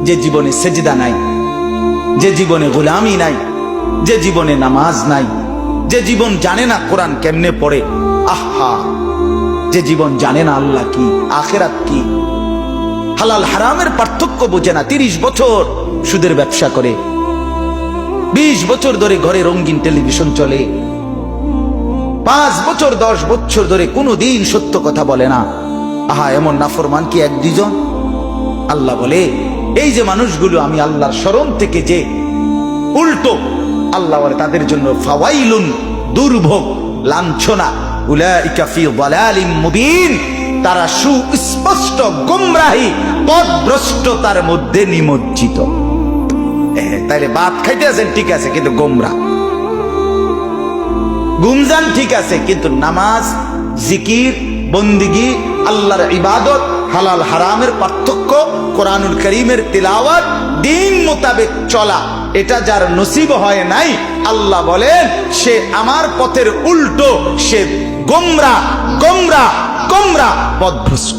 যে জীবনে সেজদা নাই, যে জীবনে গোলামি নাই, যে জীবনে নামাজ নাই, যে জীবন জানে না কোরআন কেমনে পড়ে, আহা, যে জীবন জানে না আল্লাহ কি, আখিরাত কি, হালাল হারামের পার্থক্য বোঝে না। 30 বছর সুদের ব্যবসা করে, 20 বছর ধরে ঘরে রঙিন টেলিভিশন চলে, 5 বছর 10 বছর ধরে কোনোদিন সত্য কথা বলে না। আহা, এমন নাফরমান কি 1-2 জন? আল্লাহ বলে এই যে মানুষগুলো আমি আল্লাহর শরণ থেকে যে উল্টো, আল্লাহ বলে তাদের জন্য ফাওয়াইলুন, দুর্ভোগ, লাঞ্ছনা, উলাইকা ফি যালালিম মুবিন, তারা সুস্পষ্ট গোমরাহি পথভ্রষ্টতার মধ্যে নিমজ্জিত। তাইলে ভাত খাইতে আছেন ঠিক আছে, কিন্তু গোমরাহ। গুমজান ঠিক আছে, কিন্তু নামাজ, জিকির, বন্দিগি, আল্লাহর ইবাদত, হালাল হারামের পার্থক্য, কোরআনুল কারীমের তিলাওয়াত, দিন মোতাবেক চলা, এটা যার নসিব হয় নাই, আল্লাহ বলেন সে আমার পথের উল্টো, সে গোমরাহ, গোমরাহ, গোমরাহ, পথভ্রষ্ট।